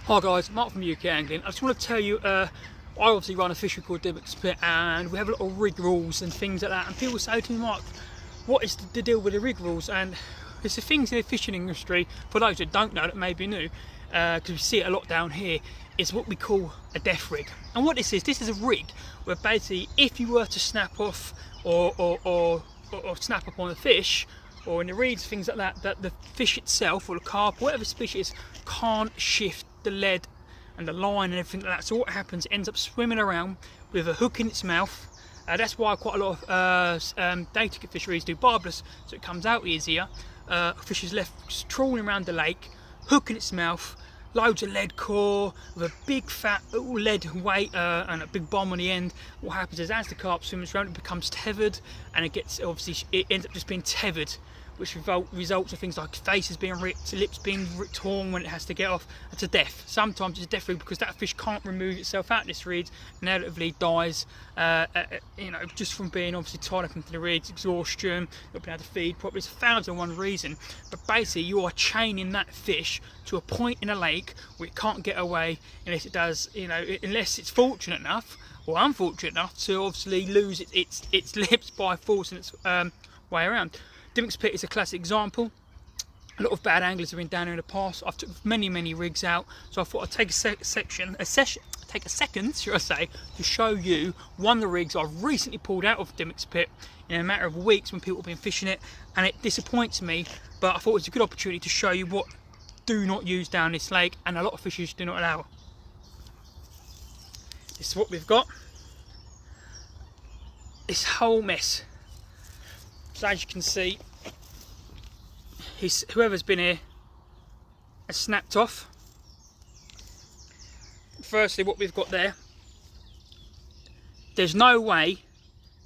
Hi guys, Mark from UK Angling. I just want to tell you, I obviously run a fishery called Dimmock's Pit, and we have a lot of rig rules and things like that, and people say to me, Mark, what is the deal with the rig rules? And it's the things in the fishing industry, for those that don't know, that may be new, because we see it a lot down here, is what we call a death rig. And what this is a rig where basically if you were to snap off or snap up on a fish, or in the reeds, things like that, that the fish itself, or the carp, whatever species, can't shift the lead and the line and everything like that. So what happens, it ends up swimming around with a hook in its mouth. That's why quite a lot of day ticket fisheries do barbless, so it comes out easier. Fish is left trawling around the lake, hook in its mouth, loads of lead core with a big fat lead weight and a big bomb on the end. What happens is as the carp swims around, it becomes tethered, and it gets, obviously it ends up just being tethered, which results in things like faces being ripped, lips being torn when it has to get off, to death. Sometimes it's death rig because that fish can't remove itself out of this reed, and inevitably dies, you know, just from being obviously tied up into the reeds, exhaustion, not being able to feed properly. It's 1,001 reason, but basically you are chaining that fish to a point in a lake where it can't get away unless it does, you know, unless it's fortunate enough or unfortunate enough to obviously lose its lips by forcing its way around. Dimmock's Pit is a classic example. A lot of bad anglers have been down here in the past. I've took many rigs out, so I thought I'd take a second, should I say, to show you one of the rigs I've recently pulled out of Dimmock's Pit in a matter of weeks when people have been fishing it, and it disappoints me. But I thought it was a good opportunity to show you what do not use down this lake, and a lot of fishers do not allow. This is what we've got. This whole mess. So as you can see, whoever's been here has snapped off. Firstly, what we've got there's no way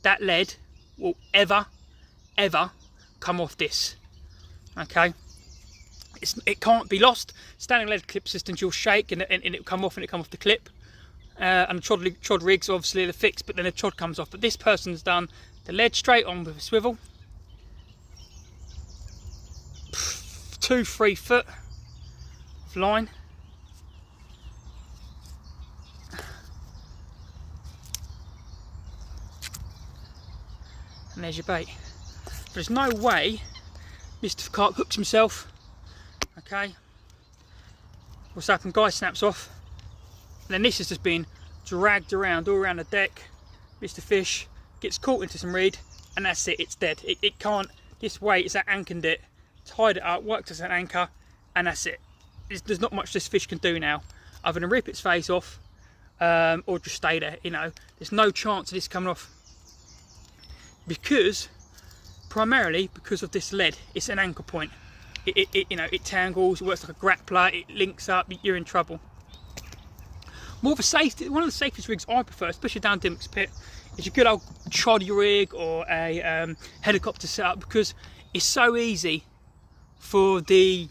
that lead will ever come off this. Okay, it can't be lost. Standing lead clip systems, you'll shake and it'll come off, and it come off the clip. And the chod rigs obviously they're fixed, but then the chod comes off. But this person's done the lead straight on with a swivel. 2-3 foot of line, and there's your bait. But there's no way Mr. Carp hooks himself. Okay, what's happened? Guy snaps off, and then this has just been dragged around all around the deck. Mr. Fish gets caught into some reed, and that's it. It's dead. It can't. This weight is that anchored it. Tied it up, worked as an anchor, and that's it. There's not much this fish can do now, other than rip its face off, or just stay there. You know, there's no chance of this coming off, primarily because of this lead. It's an anchor point. You know, it tangles. It works like a grappler. It links up. You're in trouble. More of a safety. One of the safest rigs I prefer, especially down Dimmock's Pit, is a good old chod rig or a helicopter setup, because it's so easy for the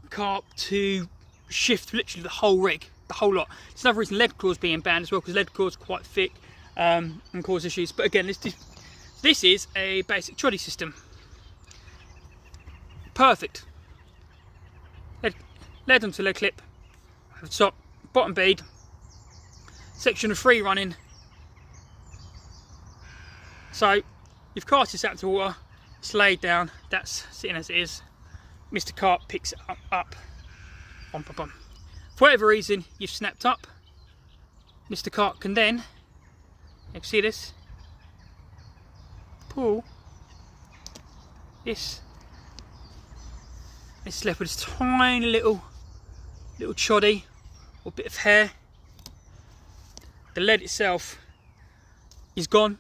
carp to shift literally the whole rig, the whole lot. It's another reason lead claws being banned as well, because lead claws are quite thick and cause issues. But again, this is a basic trolley system. Perfect. Lead onto lead clip, top, bottom bead, section of free running. So you've cast this out into water, it's laid down, that's sitting as it is. Mr. Carp picks it up. Bum, bum, bum. For whatever reason you've snapped up, Mr. Carp can then, you can see this, pull this. It's left with this tiny little choddy or bit of hair. The lead itself is gone,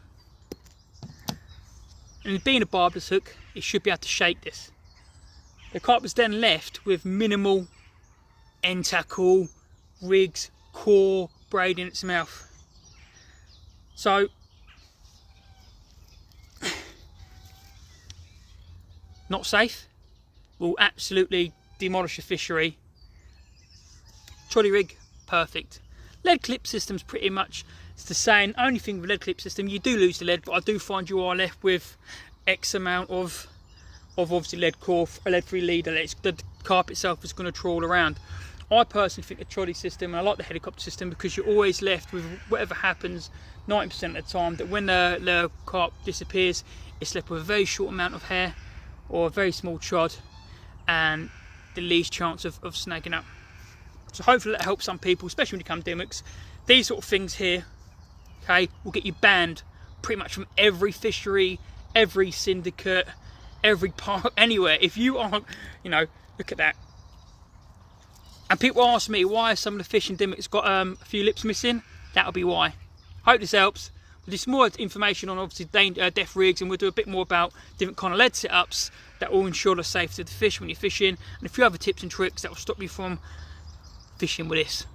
and being a barbless hook, it should be able to shake this. The carp is then left with minimal end tackle, rigs, core, braid in its mouth. So, not safe, will absolutely demolish a fishery. Trolley rig, perfect. Lead clip system's pretty much it's the same. Only thing with lead clip system, you do lose the lead, but I do find you are left with X amount of obviously lead core, a lead free leader. The carp itself is going to trawl around. I personally think the trolley system, and I like the helicopter system, because you're always left with whatever happens 90% of the time, that when the carp disappears, it's left with a very short amount of hair or a very small chod and the least chance of snagging up. So hopefully that helps some people, especially when you come dimmocks. These sort of things here, okay, will get you banned pretty much from every fishery, every syndicate, every park, anywhere. If you aren't, you know, look at that. And people ask me why some of the fish in dimmocks got a few lips missing. That'll be why. Hope this helps. We'll do some more information on obviously deaf rigs, and we'll do a bit more about different kind of lead setups that will ensure the safety of the fish when you're fishing, and a few other tips and tricks that will stop you from fishing with this.